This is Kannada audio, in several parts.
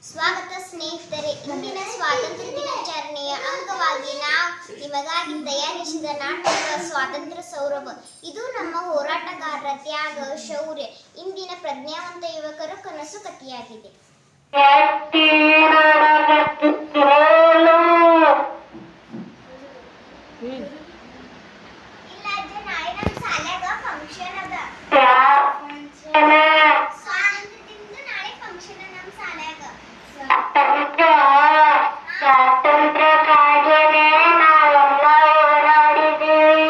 ಸ್ವಾಗತ ಸ್ನೇಹಿತರೆ. ಇಂದಿನ ಸ್ವಾತಂತ್ರ್ಯ ದಿನಾಚರಣೆಯ ಅಂಗವಾಗಿ ನಾವು ನಿಮಗಾಗಿ ತಯಾರಿಸಿದ ನಾಟಕ ಸ್ವಾತಂತ್ರ್ಯ ಸೌರಭ. ಇದು ನಮ್ಮ ಹೋರಾಟಗಾರರ ತ್ಯಾಗ, ಶೌರ್ಯ, ಇಂದಿನ ಪ್ರಜ್ಞಾವಂತ ಯುವಕರ ಕನಸು ಕಥೆಯಾಗಿದೆ. ಇಲ್ಲ ಅಜ್ಜ, ನಾಳೆ ನಮ್ಮ ಶಾಲ್ಯಾಗ ಫಂಕ್ಷನ್ ಅದ. ಸ್ವಾತಂತ್ರ್ಯದಿಂದ ನಾಳೆ ಫಂಕ್ಷನ್ ನಮ್ಮ ಶಾಲ್ಯಾಗ. ಸ್ವಾತಂತ್ರ್ಯಕ್ಕಾಗಿನೇ ನಾವೆಲ್ಲ ಹೋರಾಡಿದ್ದೀವಿ.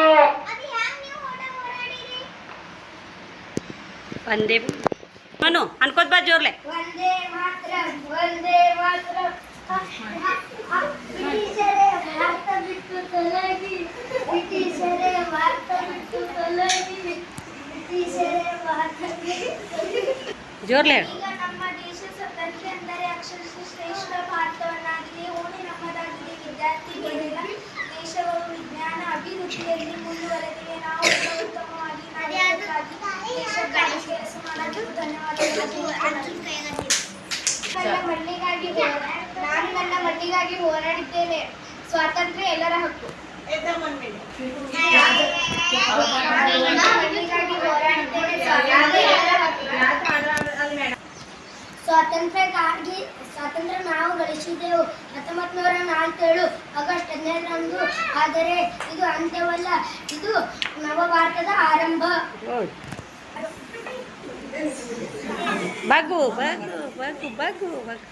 ಅದು ಹ್ಯಾಂಗ ನೀವು ಹೋರಾಡಿರಿ? ಒಂದೇ ಮನು ಅನ್ಕೋತ ಬಾ ಜೋರ್ಲೆ. ವಂದೇ ಮಾತರಂ, ವಂದೇ ಮಾತರಂ. ಬ್ರಿಟಿಷರೇ ಭಾರತ ಬಿಟ್ಟು ತೊಲಗಿ, ಬ್ರಿಟಿಷರೇ ಭಾರತ ಬಿಟ್ಟು ತೊಲಗಿ, ಬ್ರಿಟಿಷರೇ ಭಾರತ ಬಿಟ್ಟು ತೊಲಗಿ. ಜೋರ್ಲೆ. ಈಗ ನಮ್ಮ ದೇಶ ಸ್ವತಂತ್ರ ಅಂದರೆ ಅಕ್ಷರಶಃ ಶ್ರೇಷ್ಠ ಭಾರತವನ್ನಾಗಿದೆ. ಓಣಿ ನಮ್ಮದಾಗಿದೆ. ವಿದ್ಯಾರ್ಥಿಗಳೆಲ್ಲ ದೇಶಗಳು ವಿಜ್ಞಾನ ಅಭಿವೃದ್ಧಿಯಲ್ಲಿ ಮುಂದುವರೆದಿವೆ. ನಾವು ಉತ್ತಮವಾಗಿ ನಡೆಯೋದಕ್ಕಾಗಿ ದೇಶಕ್ಕಾಗಿ ಕೆಲಸ ಮಾಡಲು ಧನ್ಯವಾದಗಳು. ನಾನು ನನ್ನ ಮಣ್ಣಿಗಾಗಿ ಹೋರಾಡಿದ್ದೇನೆ. ಸ್ವಾತಂತ್ರ್ಯ ಎಲ್ಲರ ಹಕ್ಕು. ನಾನು ನನ್ನ ಮಣ್ಣಿಗಾಗಿ ಹೋರಾಡಿದ್ದೇನೆ. ಸ್ವಾತಂತ್ರ್ಯ ಎಲ್ಲರ ಹಕ್ಕು. ಸ್ವಾತಂತ್ರ್ಯ ನಾವು ಗಳಿಸಿದೆವು 1947 ಆಗಸ್ಟ್ 12ರಂದು. ಆದರೆ ಇದು ಅಂತ್ಯವಲ್ಲ, ಇದು ನವಭಾರತದ ಆರಂಭ. ಬಗ್ಗು ಬಗ್ಗು ಬಗ್ಗು ಬಗ್ಗು ಬಗ್ಗು.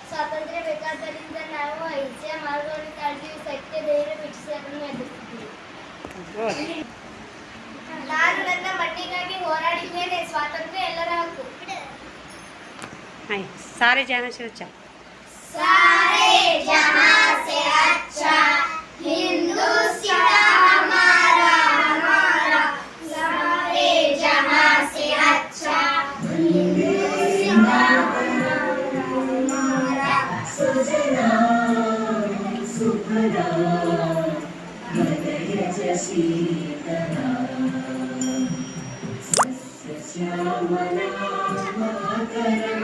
ಸ್ವಾತಂತ್ರ್ಯ ಬೇಕಾದ್ದರಿಂದ ನಾವು ಅಹಿಂಸೆಯ ಮಾರ್ಗವನ್ನು ತಾಳ್ತೀವಿ. ಸತ್ಯ, ಧೈರ್ಯ ಬಿಡಿಸಿ ಅದನ್ನು ಎದುರಿಸುತ್ತೀವಿ. ನಾನು ನನ್ನ ಮಣ್ಣಿಗಾಗಿ ಹೋರಾಡಿದ್ದೇನೆ. ಸ್ವಾತಂತ್ರ್ಯ ಎಲ್ಲರ ಹಕ್ಕು. सारे जहाँ से अच्छा, सारे जहाँ से अच्छा हिंदुस्तान हमारा हमारा, सारे जहाँ से अच्छा हिंदुस्तान हमारा. सुजना सुफला हृदयज शीतला सस्यश्यामला मातरं.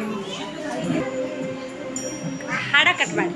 हाड़ा कट ಮಾಡಿ.